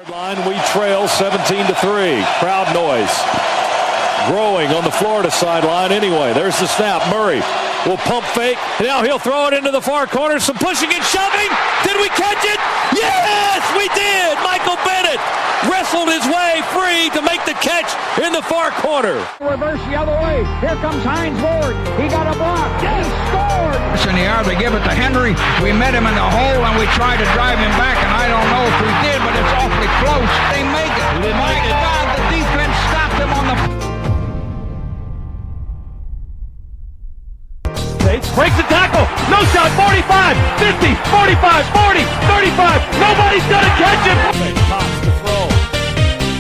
Sideline, we trail 17-3. Crowd noise growing on the Florida sideline. Anyway, there's the snap. Murray will pump fake. Now he'll throw it into the far corner. Some pushing and shoving. Did we catch it? Yes, we did. Michael Bennett wrestled his way free to make the catch in the far corner. Reverse the other way. Here comes Hines Ward. He got a block. He scored. In the yard, they give it to Henry. We met him in the hole and we tried to drive him back, and I don't know if we did, but it's awfully close. They make it. My God, the defense stopped him on the... Breaks the tackle. No shot. 45, 50, 45, 40, 35. Nobody's gonna catch him. Cox to throw.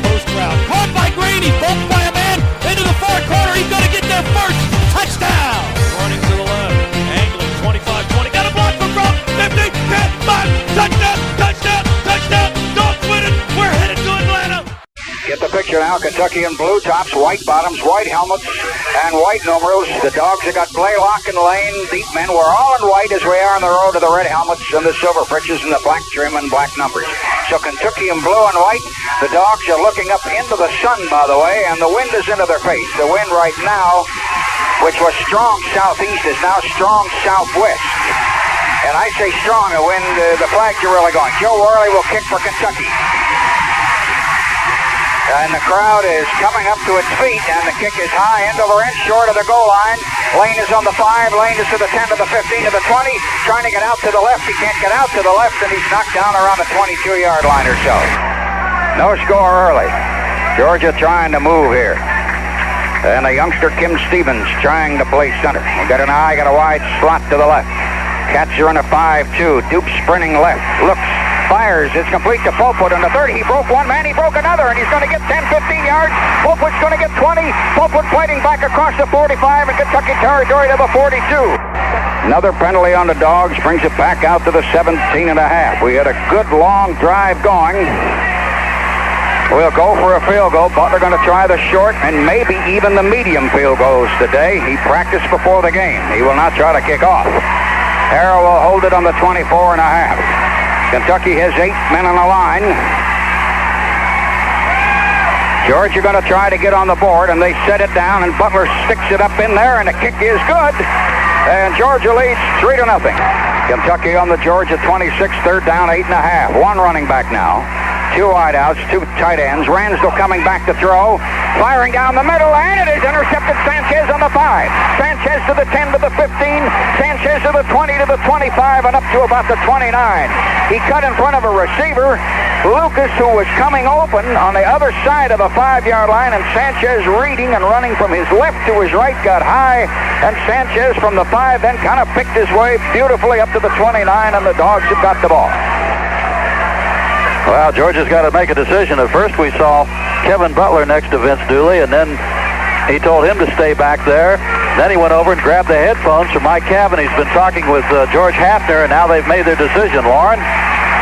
Post route. Caught by Grady. Bumped by a man into the far corner. He's gonna get there first. Touchdown. Running to the left. Angling 25-20. Got a block from Brock. 50, 10, 5. Touchdown. Touchdown. Touchdown. Dogs win it. We're headed to Atlanta. Get the picture now. Kentucky in blue tops, white bottoms, white helmets, and white numerals. The Dogs have got Blaylock and Lane, deep men. We're all in white as we are on the road to the red helmets and the silver breeches and the black trim and black numbers. So Kentucky in blue and white. The Dogs are looking up into the sun, by the way, and the wind is into their face. The wind right now, which was strong southeast, is now strong southwest. And I say strong, the wind, the flags are really going. Joe Worley will kick for Kentucky. And the crowd is coming up to its feet, and the kick is high, end over end, short of the goal line. Lane is on the 5, Lane is to the 10, to the 15, to the 20, trying to get out to the left. He can't get out to the left, and he's knocked down around the 22-yard line or so. No score early. Georgia trying to move here. And the youngster Kim Stevens trying to play center. We got an eye, got a wide slot to the left. Cats are in a 5-2. Duke sprinting left. Looks. Fires, it's complete to Popewood on the 30. He broke one man, he broke another, and he's going to get 10, 15 yards. Popewood's going to get 20. Popewood fighting back across the 45 in Kentucky territory to the 42. Another penalty on the Dogs brings it back out to the 17 and a half. We had a good long drive going. We'll go for a field goal. Butler going to try the short and maybe even the medium field goals today. He practiced before the game. He will not try to kick off. Harrell will hold it on the 24 and a half. Kentucky has 8 men on the line. Georgia going to try to get on the board, and they set it down, and Butler sticks it up in there, and the kick is good. And Georgia leads 3-0. Kentucky on the Georgia 26, third down, 8.5. One running back now. 2 wideouts, 2 tight ends. Ransdell coming back to throw. Firing down the middle, and it is intercepted. Sanchez on the 5. Sanchez to the 10, to the 15. Sanchez to the 20, to the 25, and up to about the 29. He cut in front of a receiver, Lucas, who was coming open on the other side of the 5-yard line, and Sanchez reading and running from his left to his right, got high, and Sanchez from the 5 then kind of picked his way beautifully up to the 29, and the Dogs have got the ball. Well, Georgia's got to make a decision. At first we saw Kevin Butler next to Vince Dooley, and then he told him to stay back there. Then he went over and grabbed the headphones from Mike Cavan. He's been talking with George Hafner, and now they've made their decision. Lauren?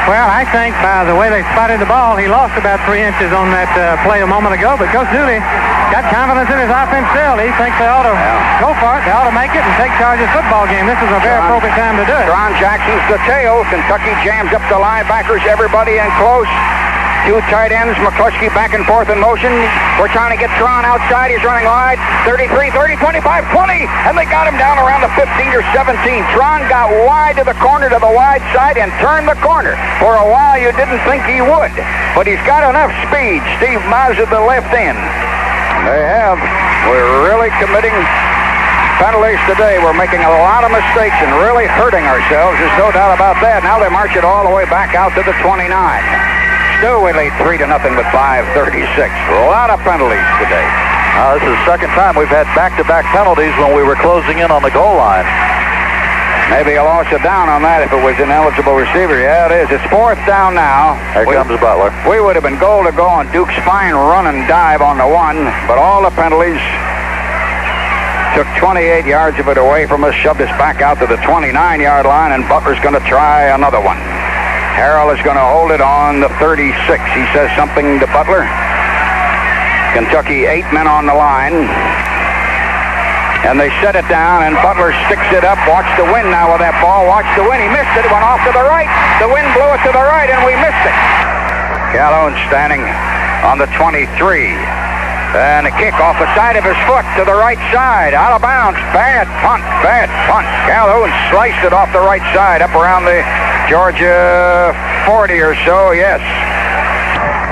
Well, I think by the way they spotted the ball, he lost about 3 inches on that play a moment ago, but Coach Dooley got confidence in his offense still. He thinks they ought to go for it. They ought to make it and take charge of the football game. This is a very appropriate time to do it. Ron Jackson's the tail. Kentucky jams up the linebackers, everybody in close. 2 tight ends, McCluskey back and forth in motion. We're trying to get Tron outside. He's running wide. 33, 30, 25, 20. And they got him down around the 15 or 17. Tron got wide to the corner, to the wide side, and turned the corner. For a while, you didn't think he would. But he's got enough speed. Steve Mazza the left end. They have. We're really committing penalties today. We're making a lot of mistakes and really hurting ourselves. There's no doubt about that. Now they march it all the way back out to the 29. Still, we lead 3-0 with 5:36. A lot of penalties today. This is the second time we've had back-to-back penalties when we were closing in on the goal line. Maybe a loss of down on that if it was an eligible receiver. Yeah, it is. It's 4th down now. Here comes Butler. We would have been goal to go on Duke's fine run and dive on the 1, but all the penalties took 28 yards of it away from us, shoved us back out to the 29-yard line, and Butler's going to try another one. Harrell is going to hold it on the 36. He says something to Butler. Kentucky 8 men on the line. And they set it down, and Butler sticks it up. Watch the wind now with that ball. Watch the wind. He missed it. It went off to the right. The wind blew it to the right, and we missed it. Calhoun standing on the 23. And a kick off the side of his foot to the right side. Out of bounds. Bad punt. Bad punt. Calhoun sliced it off the right side up around the Georgia 40 or so. Yes.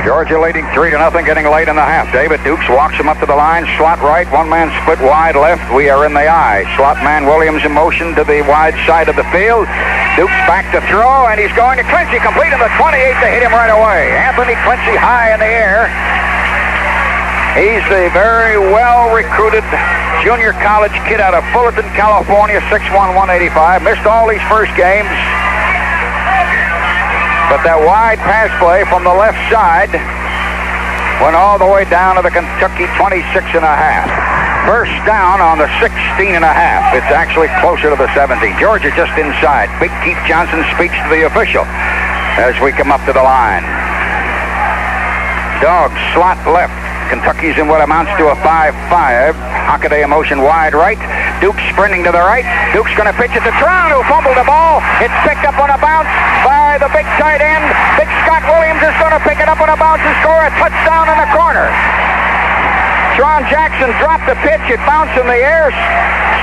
Georgia leading 3-0, getting late in the half. David Dukes walks him up to the line. Slot right. One man split wide left. We are in the I. Slot man Williams in motion to the wide side of the field. Dukes back to throw, and he's going to Clincy, completing the 28 to hit him right away. Anthony Clincy high in the air. He's the very well-recruited junior college kid out of Fullerton, California, 6'1", 185. Missed all these first games. But that wide pass play from the left side went all the way down to the Kentucky 26.5. First down on the 16.5. It's actually closer to the 17. Georgia just inside. Big Keith Johnson speaks to the official as we come up to the line. Dogs slot left. Kentucky's in what amounts to a 5-5. Hockaday in motion wide right. Duke sprinting to the right. Duke's going to pitch it to Tron, who fumbled the ball. It's picked up on a bounce by the big tight end. Big Scott Williams is going to pick it up on a bounce and score a touchdown in the corner. Tron Jackson dropped the pitch. It bounced in the air.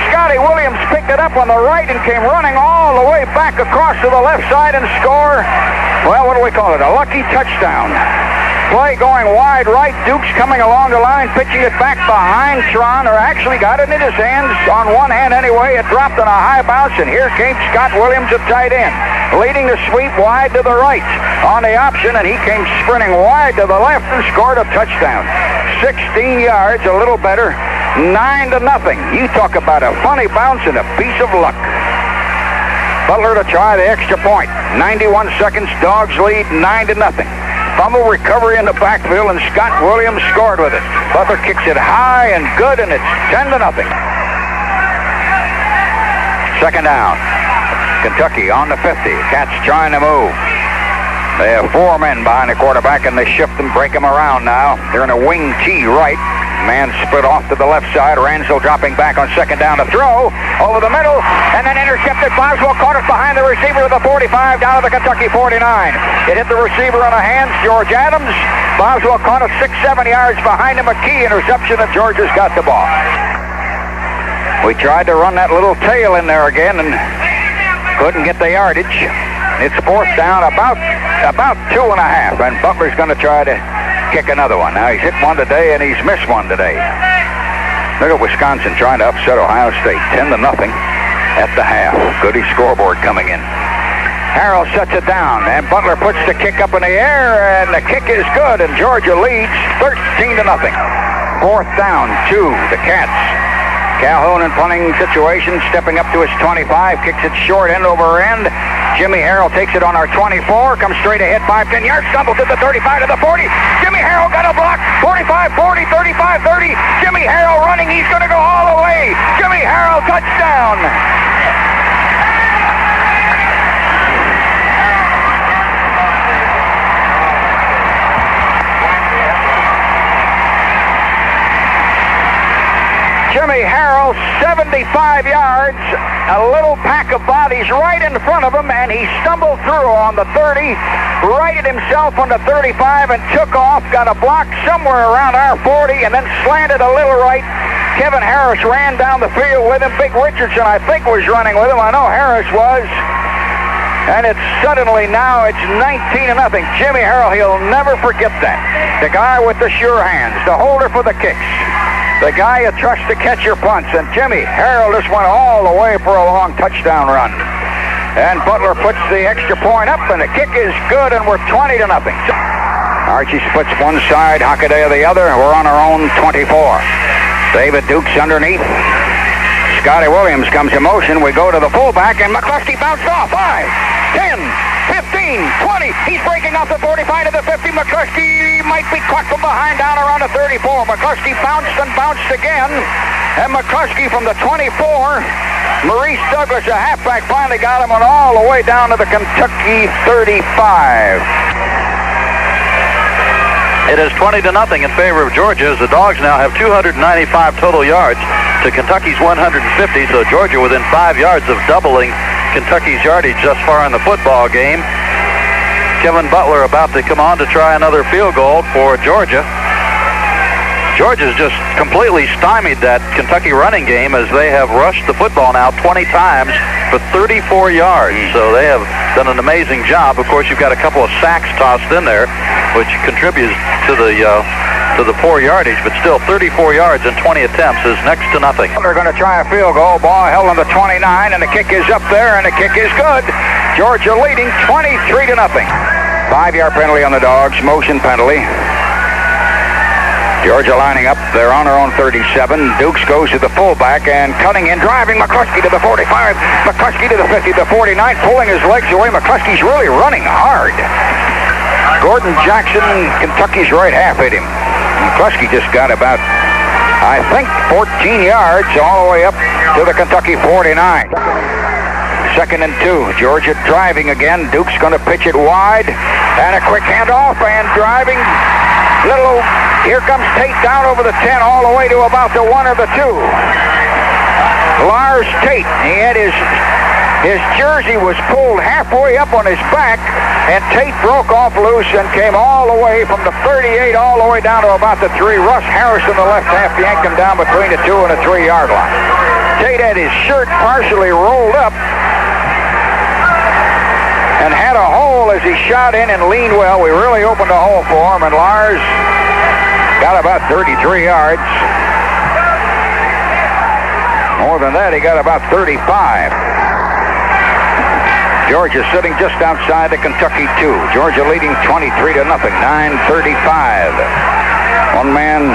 Scotty Williams picked it up on the right and came running all the way back across to the left side and score. Well, what do we call it? A lucky touchdown. Play going wide right. Duke's coming along the line, pitching it back behind Tron, or actually got it in his hands on one hand anyway. It dropped on a high bounce, and here came Scott Williams at tight end, leading the sweep wide to the right on the option, and he came sprinting wide to the left and scored a touchdown. 16 yards, a little better, 9-0. You talk about a funny bounce and a piece of luck. Butler to try the extra point. 91 seconds, Dogs lead 9-0. Fumble recovery in the backfield, and Scott Williams scored with it. Butler kicks it high and good, and it's 10-0. Second down. Kentucky on the 50. Cats trying to move. They have 4 men behind the quarterback, and they shift them, break them around now. They're in a wing T right. Man split off to the left side. Ransel dropping back on second down to throw over the middle, and then intercepted. Boswell caught it behind the receiver of the 45 down to the Kentucky 49. It hit the receiver on the hands, George Adams. Boswell caught it 6-7 yards behind him. A key interception, and Georgia's got the ball. We tried to run that little tail in there again and couldn't get the yardage. It's fourth down, about 2.5, and Butler's going to try to kick another one. Now, he's hit one today, and he's missed one today. Look at Wisconsin trying to upset Ohio State. 10-0 at the half. Goody scoreboard coming in. Harrell sets it down, and Butler puts the kick up in the air, and the kick is good, and Georgia leads 13-0. Fourth down, 2, the Cats. Calhoun in punting situation, stepping up to his 25, kicks it short end over end. Jimmy Harrell takes it on our 24, comes straight ahead, 5-10 yards, stumbles to the 35 to the 40. Jimmy Harrell got a block, 45, 40, 35, 30. Jimmy Harrell running, he's going to go all the way. Jimmy Harrell, touchdown. Jimmy Harrell, 75 yards, a little pack of bodies right in front of him, and he stumbled through on the 30, righted himself on the 35 and took off, got a block somewhere around our 40, and then slanted a little right. Kevin Harris ran down the field with him. Big Richardson, I think, was running with him. I know Harris was. And it's suddenly now, it's 19-0. Jimmy Harrell, he'll never forget that. The guy with the sure hands, the holder for the kicks. The guy you trust to catch your punts, and Jimmy Harrell just went all the way for a long touchdown run. And Butler puts the extra point up, and the kick is good, and we're 20-0. Archie splits one side, Hockaday the other. We're on our own 24. David Dukes underneath. Scotty Williams comes in motion. We go to the fullback, and McCluskey bounced off. 5, 10, 15, 20. He's breaking off the 45 to the 50. McCluskey might be caught from behind down around the 34. McCluskey bounced and bounced again. And McCluskey from the 24. Maurice Douglas, a halfback, finally got him on all the way down to the Kentucky 35. It is 20-0 in favor of Georgia, as the Dogs now have 295 total yards to Kentucky's 150, so Georgia within 5 yards of doubling Kentucky's yardage thus far in the football game. Kevin Butler about to come on to try another field goal for Georgia. Georgia's just completely stymied that Kentucky running game as they have rushed the football now 20 times for 34 yards. So they have done an amazing job. Of course, you've got a couple of sacks tossed in there, which contributes to the poor yardage, but still 34 yards in 20 attempts is next to nothing. They're going to try a field goal. Ball held on the 29, and the kick is up there, and the kick is good. Georgia leading 23-0. 5-yard penalty on the Dogs, motion penalty. Georgia lining up. They're on their own 37. Dukes goes to the fullback and cutting in, driving McCluskey to the 45. McCluskey to the 50, the 49, pulling his legs away. McCluskey's really running hard. Gordon Jackson, Kentucky's right half hit him. McCluskey just got about, I think, 14 yards all the way up to the Kentucky 49. 2nd and 2. Georgia driving again. Duke's going to pitch it wide. And a quick handoff and driving. Here comes Tate down over the 10 all the way to about the 1 or the 2. Lars Tate. He had his jersey was pulled halfway up on his back, and Tate broke off loose and came all the way from the 38 all the way down to about the 3. Russ Harris in the left half yanked him down between the 2 and the 3-yard line. Tate had his shirt partially rolled up and had a hole as he shot in and leaned well. We really opened a hole for him, and Lars got about 33 yards. More than that, he got about 35. Georgia sitting just outside the Kentucky 2. Georgia leading 23-0. 9:35. One man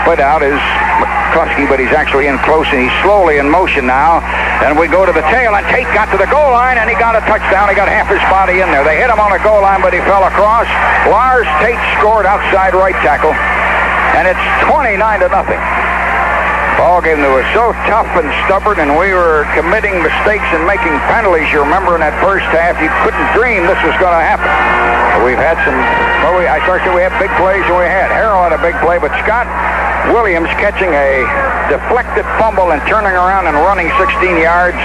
split out is McCluskey, but he's actually in close, and he's slowly in motion now. And we go to the tail, and Tate got to the goal line, and he got a touchdown. He got half his body in there. They hit him on the goal line, but he fell across. Lars Tate scored outside right tackle, and it's 29-0. Ball game that was so tough and stubborn, and we were committing mistakes and making penalties. You remember in that first half, you couldn't dream this was going to happen. We've had some, I started we had big plays, and we had. Harrell had a big play, but Scott Williams catching a deflected fumble and turning around and running 16 yards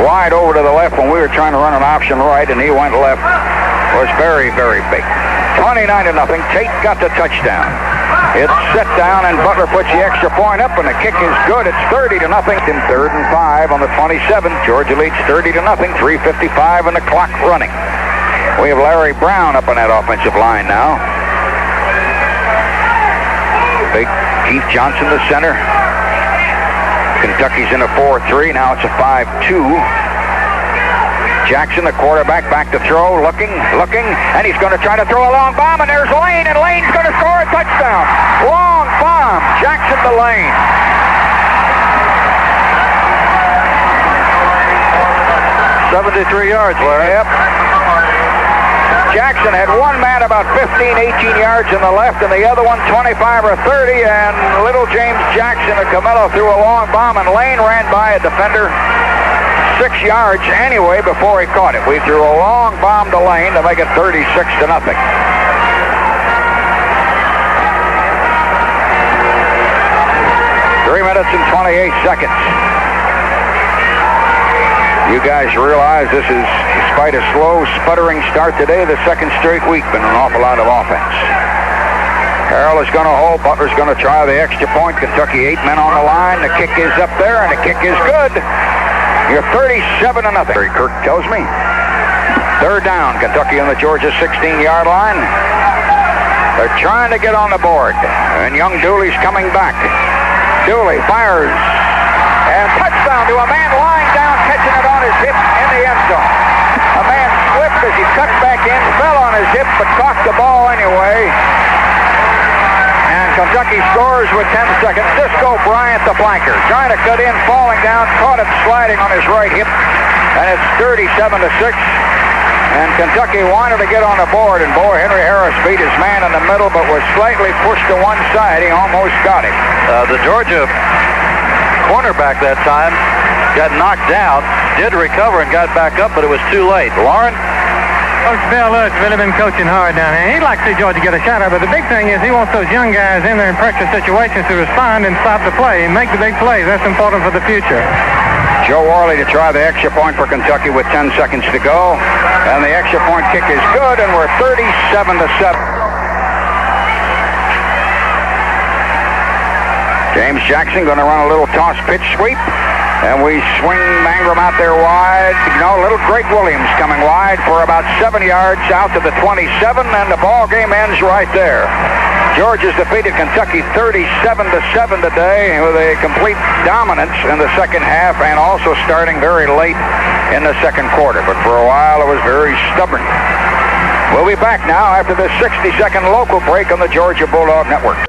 wide over to the left when we were trying to run an option right, and he went left, was very, very big. 29-0. Tate got the touchdown. It's set down, and Butler puts the extra point up, and the kick is good. It's 30-0. In 3rd and 5 on the 27. Georgia leads 30-0. 3:55 and the clock running. We have Larry Brown up on that offensive line now. Big Keith Johnson, the center. Kentucky's in a 4-3. Now it's a 5-2. Jackson, the quarterback, back to throw, looking, and he's going to try to throw a long bomb, and there's Lane, and Lane's going to score a touchdown. Long bomb, Jackson to Lane. $73 yards, Larry. Yep. Jackson had one man about 15, 18 yards in the left, and the other one 25 or 30, and little James Jackson of Camelo threw a long bomb, and Lane ran by a defender 6 yards anyway before he caught it. We threw a long bomb to Lane to make it 36-0. 3 minutes and 28 seconds. You guys realize this is, despite a slow, sputtering start today, the second straight week been an awful lot of offense. Harrell is going to hold. Butler's going to try the extra point. Kentucky 8 men on the line. The kick is up there, and the kick is good. You're 37-0. Kirk tells me. 3rd down. Kentucky on the Georgia 16-yard line. They're trying to get on the board, and young Dooley's coming back. Dooley fires, and touchdown to a man lying down, catching it on his hip in the end zone. A man slipped as he cut back in, fell on his hip, but caught the ball anyway. And Kentucky scores with 10 seconds. Cisco Bryant, the flanker, trying to cut in, falling down, caught him sliding on his right hip, and it's 37-6. And Kentucky wanted to get on the board, and boy, Henry Harris beat his man in the middle, but was slightly pushed to one side. He almost got him. The Georgia cornerback that time got knocked down, did recover and got back up, but it was too late. Lauren? Coach Bill Lewis has really been coaching hard down here. He'd like to see Georgia get a shot at it, but the big thing is he wants those young guys in there in pressure situations to respond and stop the play and make the big plays. That's important for the future. Joe Worley to try the extra point for Kentucky with 10 seconds to go. And the extra point kick is good, and we're 37-7. James Jackson going to run a little toss pitch sweep. And we swing Mangrum out there wide. You know, little Greg Williams coming wide for about 7 yards out to the 27, and the ball game ends right there. Georgia's defeated Kentucky 37-7 today with a complete dominance in the second half and also starting very late in the second quarter. But for a while, it was very stubborn. We'll be back now after this 60-second local break on the Georgia Bulldog Network.